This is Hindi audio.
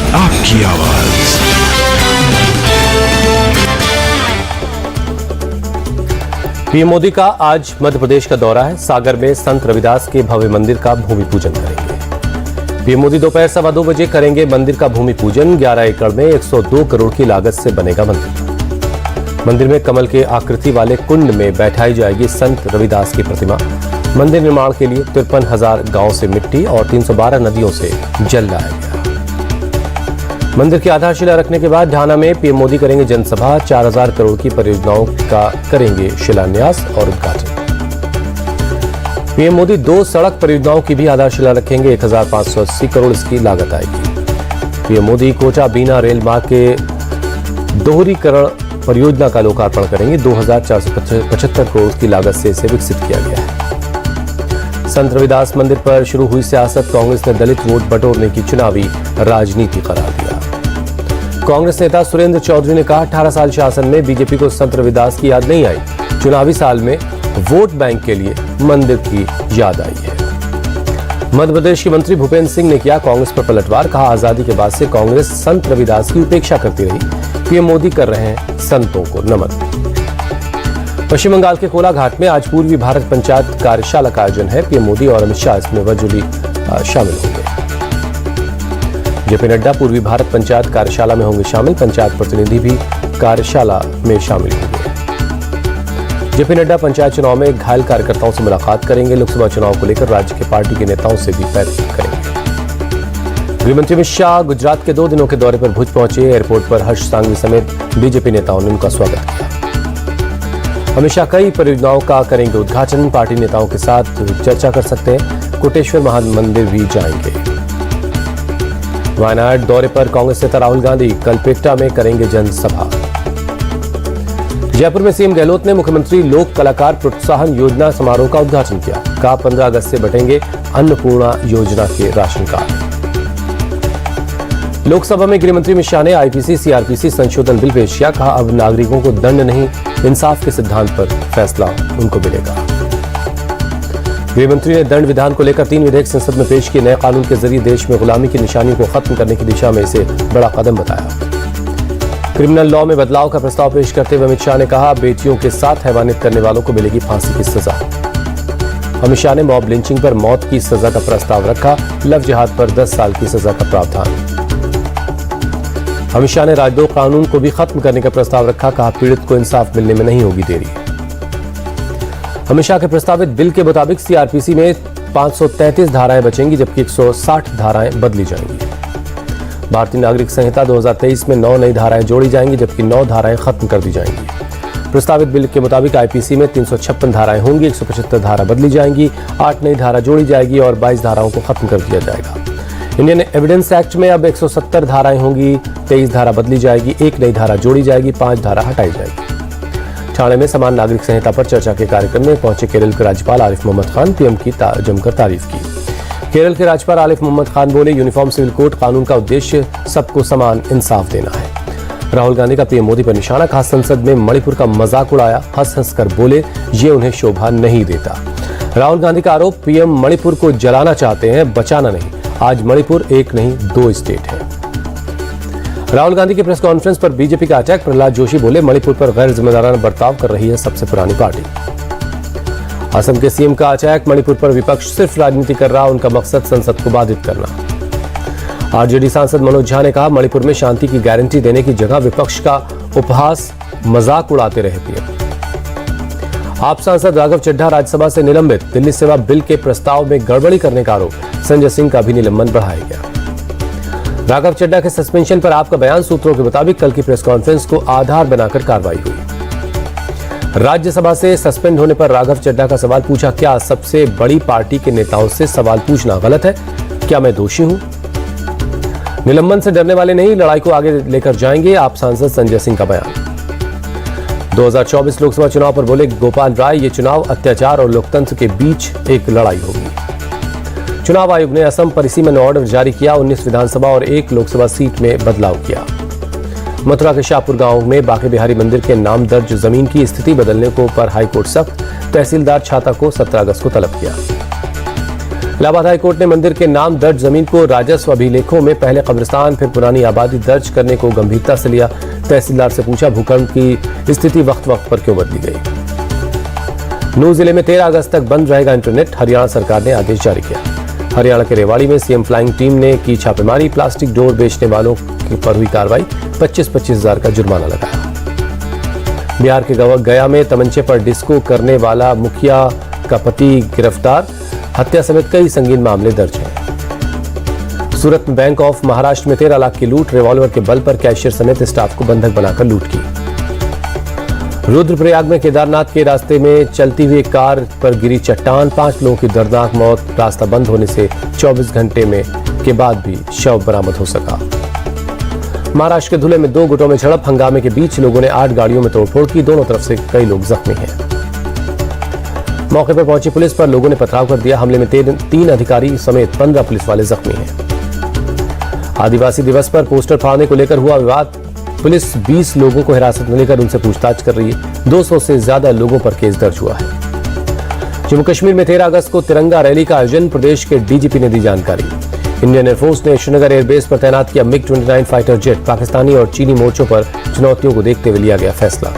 आपकी आवाज। पीएम मोदी का आज मध्य प्रदेश का दौरा है। सागर में संत रविदास के भव्य मंदिर का भूमि पूजन करेंगे। पीएम मोदी दोपहर 2:15 बजे करेंगे मंदिर का भूमि पूजन। 11 एकड़ में 102 करोड़ की लागत से बनेगा मंदिर। मंदिर में कमल के आकृति वाले कुंड में बैठाई जाएगी संत रविदास की प्रतिमा। मंदिर निर्माण के लिए 53,000 गांव से मिट्टी और 312 नदियों से जल लाया गया। मंदिर की आधारशिला रखने के बाद ढाना में पीएम मोदी करेंगे जनसभा। 4,000 करोड़ की परियोजनाओं का करेंगे शिलान्यास और उद्घाटन। पीएम मोदी 2 सड़क परियोजनाओं की भी आधारशिला रखेंगे। 1,580 करोड़ इसकी लागत आएगी। पीएम मोदी कोटा बीना रेल मार्ग के दोहरीकरण परियोजना का लोकार्पण करेंगे। 2,475 करोड़ की लागत से इसे विकसित किया गया है। संत रविदास मंदिर पर शुरू हुई सियासत। कांग्रेस ने दलित वोट बटोरने की चुनावी राजनीति करार दिया। कांग्रेस नेता सुरेंद्र चौधरी ने कहा, 18 साल शासन में बीजेपी को संत रविदास की याद नहीं आई। चुनावी साल में वोट बैंक के लिए मंदिर की याद आई है। मध्य प्रदेश के मंत्री भूपेंद्र सिंह ने किया कांग्रेस पर पलटवार। कहा, आजादी के बाद से कांग्रेस संत रविदास की उपेक्षा करती रही। पीएम मोदी कर रहे हैं संतों को नमन। पश्चिम बंगाल के कोलाघाट में आज पूर्वी भारत पंचायत कार्यशाला का आयोजन है। पीएम मोदी और अमित शाह इसमें वर्चुअली शामिल होंगे। जेपी नड्डा पूर्वी भारत पंचायत कार्यशाला में होंगे शामिल। पंचायत प्रतिनिधि भी कार्यशाला में शामिल होंगे। जेपी नड्डा पंचायत चुनाव में घायल कार्यकर्ताओं से मुलाकात करेंगे। लोकसभा चुनाव को लेकर राज्य के पार्टी के नेताओं से भी बैठक करेंगे। गृहमंत्री अमित शाह गुजरात के 2 दिनों के दौरे पर भुज पहुंचे। एयरपोर्ट पर हर्ष सांघवी समेत बीजेपी नेताओं ने उनका स्वागत किया। अमित शाह कई परियोजनाओं का करेंगे उद्घाटन। पार्टी नेताओं के साथ चर्चा कर सकते हैं। कोटेश्वर महामंदिर भी जाएंगे। वायनाड दौरे पर कांग्रेस नेता राहुल गांधी कलपेट्टा में करेंगे जनसभा। जयपुर में सीएम गहलोत ने मुख्यमंत्री लोक कलाकार प्रोत्साहन योजना समारोह का उद्घाटन किया। कहा, 15 अगस्त से बटेंगे अन्नपूर्णा योजना के राशन कार्ड। लोकसभा में गृहमंत्री अमित शाह ने आईपीसी सीआरपीसी संशोधन बिल पेश किया। कहा, अब नागरिकों को दंड नहीं, इंसाफ के सिद्धांत पर फैसला उनको मिलेगा। गृहमंत्री ने दंड विधान को लेकर 3 विधेयक संसद में पेश किए। नए कानून के जरिए देश में गुलामी की निशानी को खत्म करने की दिशा में इसे बड़ा कदम बताया। क्रिमिनल लॉ में बदलाव का प्रस्ताव पेश करते हुए अमित शाह ने कहा, बेटियों के साथ हैवानियत करने वालों को मिलेगी फांसी की सजा। अमित शाह ने मॉब लिंचिंग पर मौत की सजा का प्रस्ताव रखा। लव जिहाद पर 10 साल की सजा का प्रावधान। अमित शाह ने राजद्रोह कानून को भी खत्म करने का प्रस्ताव रखा। कहा, पीड़ित को इंसाफ मिलने में नहीं होगी देरी। अमित शाह के प्रस्तावित बिल के मुताबिक सीआरपीसी में 533 धाराएं बचेंगी, जबकि 160 धाराएं बदली जाएंगी। भारतीय नागरिक संहिता 2023 में 9 नई धाराएं जोड़ी जाएंगी, जबकि 9 धाराएं खत्म कर दी जाएंगी। प्रस्तावित बिल के मुताबिक आईपीसी में 356 धाराएं होंगी, 175 धारा बदली जाएंगी, 8 नई धारा जोड़ी जाएगी और 22 धाराओं को खत्म कर दिया जाएगा। इंडियन एविडेंस एक्ट में अब 170 धाराएं होंगी, 23 धारा बदली जाएगी, 1 नई धारा जोड़ी जाएगी, 5 धारा हटाई जाएगी। ठाणे में समान नागरिक संहिता पर चर्चा के कार्यक्रम में पहुंचे केरल के राज्यपाल आरिफ मोहम्मद खान। पीएम की जमकर तारीफ की। केरल के राज्यपाल आरिफ मोहम्मद खान बोले, यूनिफॉर्म सिविल कोड कानून का उद्देश्य सबको समान इंसाफ देना है। राहुल गांधी का पीएम मोदी पर निशाना। कहा, संसद में मणिपुर का मजाक उड़ाया। हंस हंस कर बोले, ये उन्हें शोभा नहीं देता। राहुल गांधी का आरोप, पीएम मणिपुर को जलाना चाहते हैं, बचाना नहीं। आज मणिपुर एक नहीं 2 स्टेट है। राहुल गांधी के प्रेस कॉन्फ्रेंस पर बीजेपी का अटैक। प्रहलाद जोशी बोले, मणिपुर पर गैर जिम्मेदाराना बर्ताव कर रही है सबसे पुरानी पार्टी। असम के सीएम का अटैक। मणिपुर पर विपक्ष सिर्फ राजनीति कर रहा, उनका मकसद संसद को बाधित करना। आरजेडी सांसद मनोज झा ने कहा, मणिपुर में शांति की गारंटी देने की जगह विपक्ष का उपहास मजाक उड़ाते रहे पीएम। आप सांसद राघव चड्ढा राज्यसभा से निलंबित। दिल्ली सेवा बिल के प्रस्ताव में गड़बड़ी करने का आरोप। संजय सिंह का भी निलंबन बढ़ाया गया। राघव चड्ढा के सस्पेंशन पर आपका बयान। सूत्रों के मुताबिक कल की प्रेस कॉन्फ्रेंस को आधार बनाकर कार्रवाई हुई। राज्यसभा से सस्पेंड होने पर राघव चड्ढा का सवाल पूछा, क्या सबसे बड़ी पार्टी के नेताओं से सवाल पूछना गलत है? क्या मैं दोषी हूं? निलंबन से डरने वाले नहीं, लड़ाई को आगे लेकर जाएंगे, आप सांसद संजय सिंह का बयान। 2024 लोकसभा चुनाव पर बोले गोपाल राय, ये चुनाव अत्याचार और लोकतंत्र के बीच एक लड़ाई होगी। चुनाव आयोग ने असम परिसीमन ऑर्डर जारी किया। 19 विधानसभा और 1 लोकसभा सीट में बदलाव किया। मथुरा के शाहपुर गांव में बांके बिहारी मंदिर के नाम दर्ज जमीन की स्थिति बदलने को पर हाईकोर्ट सख्त। तहसीलदार छाता को 17 अगस्त को तलब किया। इलाहाबाद हाई कोर्ट ने मंदिर के नाम दर्ज जमीन को राजस्व अभिलेखों में पहले कब्रिस्तान फिर पुरानी आबादी दर्ज करने को गंभीरता से लिया। तहसीलदार से पूछा, भूखंड की स्थिति वक्त वक्त पर क्यों बदली गई। नूंह जिले में 13 अगस्त तक बंद रहेगा इंटरनेट, हरियाणा सरकार ने आदेश जारी किया। हरियाणा के रेवाड़ी में सीएम फ्लाइंग टीम ने की छापेमारी, प्लास्टिक डोर बेचने वालों पर हुई कार्रवाई, 25-25 हजार का जुर्माना लगाया। बिहार के गया में तमंचे पर डिस्को करने वाला मुखिया का पति गिरफ्तार, हत्या समेत कई संगीन मामले दर्ज हैं। सूरत में बैंक ऑफ महाराष्ट्र में 13 लाख की लूट, रिवॉल्वर के बल पर कैशियर समेत स्टाफ को बंधक बनाकर लूट की। रुद्रप्रयाग में केदारनाथ के रास्ते में चलती हुई कार पर गिरी चट्टान, 5 लोगों की दर्दनाक मौत, रास्ता बंद होने से 24 घंटे के बाद भी शव बरामद हो सका। महाराष्ट्र के धुले में 2 गुटों में झड़प, हंगामे के बीच लोगों ने 8 गाड़ियों में तोड़फोड़ की, दोनों तरफ से कई लोग जख्मी हैं। मौके पर पहुंची पुलिस पर लोगों ने पथराव कर दिया, हमले में 3 अधिकारी समेत 15 पुलिस वाले जख्मी हैं। आदिवासी दिवस पर पोस्टर फाड़ने को लेकर हुआ विवाद, पुलिस 20 लोगों को हिरासत में लेकर उनसे पूछताछ कर रही है। 200 से ज्यादा लोगों पर केस दर्ज हुआ है। जम्मू कश्मीर में 13 अगस्त को तिरंगा रैली का आयोजन, प्रदेश के डीजीपी ने दी जानकारी। इंडियन एयरफोर्स ने श्रीनगर एयरबेस पर तैनात किया MiG-29 फाइटर जेट, पाकिस्तानी और चीनी मोर्चों पर चुनौतियों को देखते हुए लिया गया फैसला।